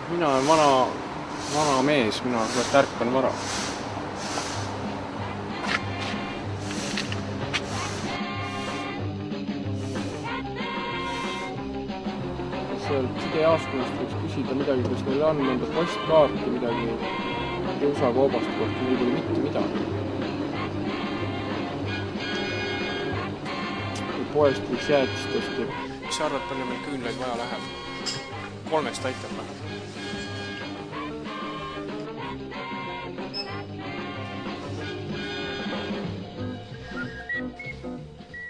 Mina olen vana mees, mina tärkan vara. Sealt sidejaaskonast võiks küsida midagi, kas neil on mõnda postkaarti, midagi Piusakoobast kohta, neil pole mitte midagi. Poest võiks jäätistest ja... Mis sa arvad, palju meil küünlaid vaja läheb? 3 aitab või?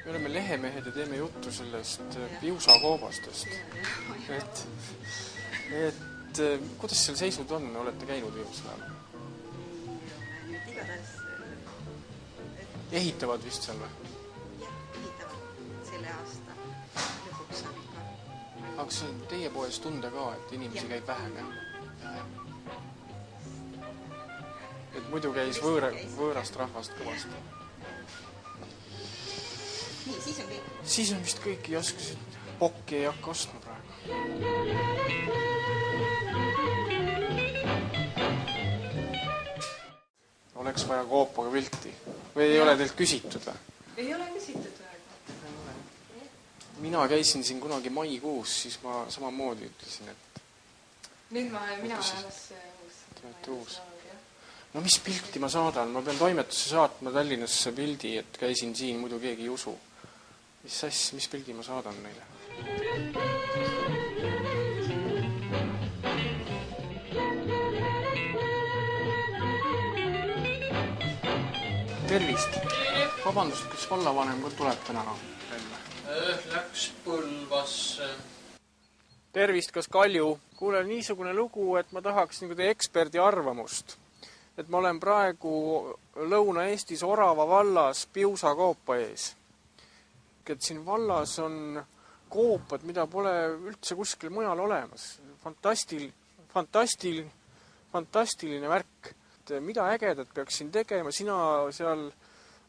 Me oleme lehemehed ja teeme juttu sellest Piusakoobastest. Et kuidas seal seisud on? Olete käinud viimasel ajal? Nüüd igatahes... Ehitavad vist seal või? Jah, ehitavad selle aasta lõpuks saab ikka. Aga kas on teie poes tunde ka, et inimesi käib vähem, jah? Et muidu käis võõrast rahvast kõvasti. Nii, siis on kõik. Siis on vist kõik, ei oskasid. Pokki ei hakka ostma praegu. Oleks vaja Koopaga pilti. Või ei ole teilt küsitud või? Ei ole küsitud praegu. Mina käisin siin kunagi maikuus, siis ma samamoodi ütlesin, et... Nüüd mina alles uus. No mis pilti ma saadan? Ma pean toimetusse saatma Tallinnasse pildi, et käisin siin, muidu keegi ei usu. Mis pildi ma saadan neile? Tervist! Vabandust, kas vallavanem tuleb täna? Läks Põlvasse. Tervist, kas Kalju? Kuule, niisugune lugu, et ma tahaks teie eksperdi arvamust. Et ma olen praegu Lõuna-Eestis Orava vallas Piusakoopa ees. Et siin vallas on koopad, mida pole üldse kuskil mujal olemas. Fantastiline värk. Et mida ägedat peaks siin tegema? Sina seal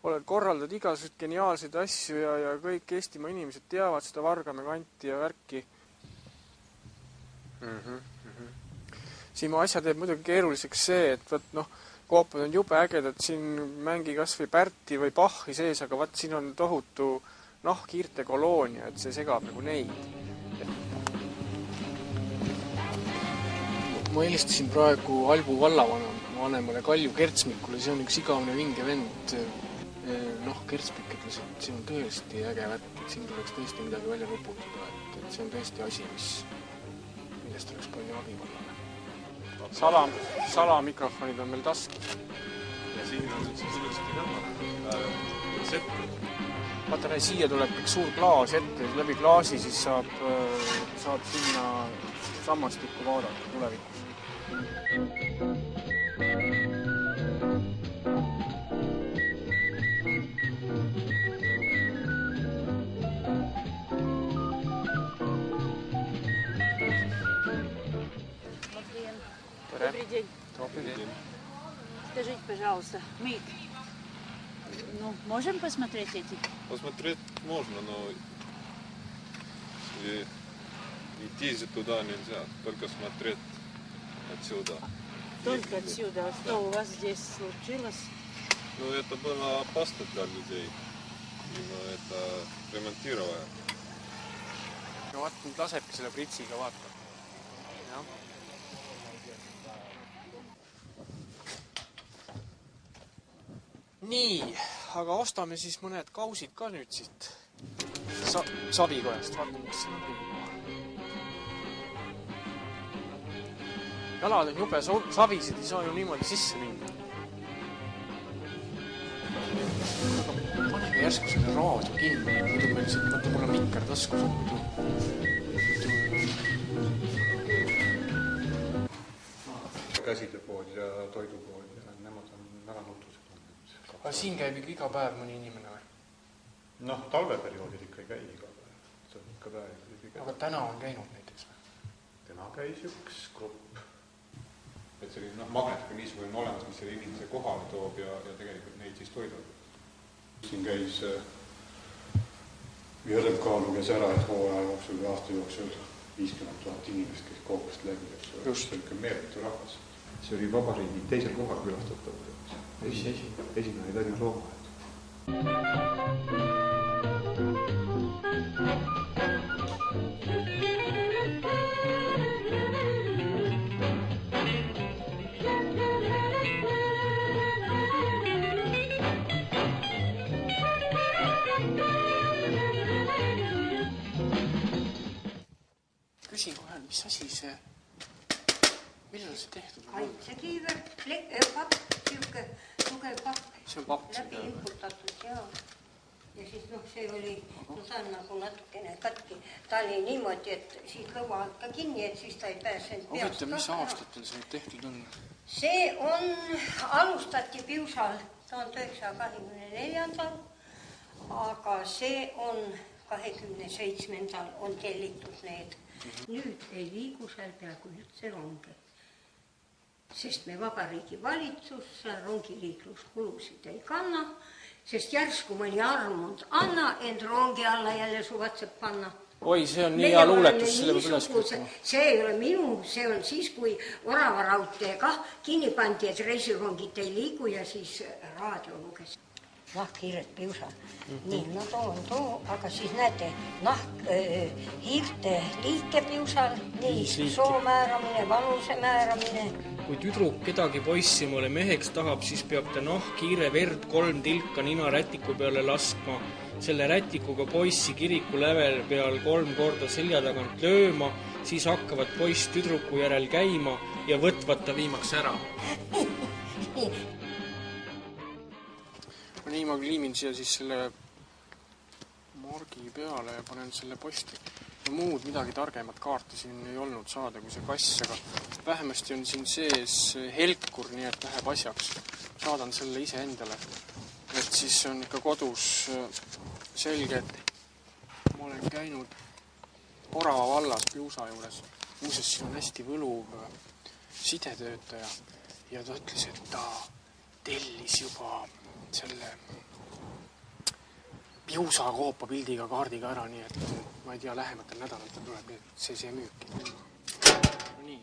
oled korraldad igasugused geniaalseid asju ja kõik Eestimaa inimesed teavad seda Vargamäe kanti ja värki. Siin asja teeb muidugi keeruliseks see, et koopad on jube ägedad, siin mängi kas või Pärti või Pahhi sees, aga siin on tohutu nahkhiirte koloonia, et see segab nagu neid. Ma helistasin praegu Albu vallavanemale Kalju Kertsmikule, see on üks igavene vinge vend. Kertsmik ütles, et see on tõesti äge värk, et siin tuleks tõesti midagi välja nuputada, et see on tõesti asi, millest oleks palju abi vallale. Salamikrofonid on meil taskus. Ja siin on siis ilusti näha. Sette. Vaata, siia tuleb üks suur klaas ette, läbi klaasi siis saab sinna sammastikku vaadata tulevikus. Добрый день. Добрый день. Скажите, пожалуйста, мы можем посмотреть эти? Посмотреть можно, но идти туда нельзя, только смотреть отсюда. Только отсюда. А что у вас здесь случилось? Ну, это было опасно для людей. Но это ремонтировали. Vaata, nüüd lasebki selle pritsiga, vaata. Jah. Nii, aga ostame siis mõned kausid ka nüüd siit Savikojast. Vaatame, mis siin on. Jalad on jube savisid, ei saa ju niimoodi sisse minna. Paneme järsku selle raadio kinni. Muidu meil siit, vaata, mul on mikker taskus. Käsitööpood ja toidupood ja nemad on väga nutused. Aga siin käib iga päev mõni inimene või? Talveperioodil ikka ei käi iga päev. See on ikka päev. Aga täna on käinud näiteks või? Täna käis üks grupp. Et selline magnetka niisugune on olemas, mis selle inimese kohale toob ja tegelikult neid siis toidab. Siin käis RMK luges ära, et hooaja jooksul või aasta jooksul 50 000 inimest, kes kaupast läbi, eks ole. Just. See oli ikka meeletu rahvas. See oli vabariigi teisel kohal külastatav. Esimene oli Tallinna Loomaaed. Küsin kohe, mis asi see, millal see tehtud on? Kaitsekiiver, papp, siuke tugev papp. See on papp siin läbi impultatud, jaa. Ja siis see oli, ta on nagu natukene katki. Ta oli niimoodi, et siit lõua alt ka kinni, et siis ta ei pääsenud peast. Huvitav, mis aastatel see tehtud on? See alustati Piusal 1924. Aga see on 27. on tellitud need. Nüüd ei liigu seal peaaegu üldse ronge, sest me vabariigi valitsus rongiliikluskulusid ei kanna, sest järsku mõni armund anna, ent rongi alla jälle suvatseb panna. Oi, see on nii hea luuletus, selle peab üles võtma. See ei ole minu, see on siis, kui Orava raudtee kah kinni pandi, et reisirongid ei liigu ja siis raadio luges. Nahkhiired Piusal. Nii, too, aga siis näete, hiirte liike Piusal, nii soo määramine, vanuse määramine. Kui tüdruk kedagi poissi mulle meheks tahab, siis peab ta nahkhiire verd 3 tilka nina rätiku peale laskma, selle rätikuga poissi kiriku lävel peal 3 korda selja tagant lööma, siis hakkavad poiss tüdruku järel käima ja võtvad ta viimaks ära. Nii ma kliimin siia siis selle margi peale ja panen selle posti. Ja muud midagi targemat kaarti siin ei olnud saada kui see kass, aga vähemasti on siin sees helkur, nii et läheb asjaks. Saadan selle ise endale. Et siis on ikka kodus selge, et ma olen käinud Orava vallas Piusa juures. Muuses siin on hästi võluv sidetöötaja ja ta ütles, et ta tellis juba selle Piusa koopa pildiga kaardiga ära, nii et ma ei tea, lähematel nädalatel tuleb see müüki. Nii.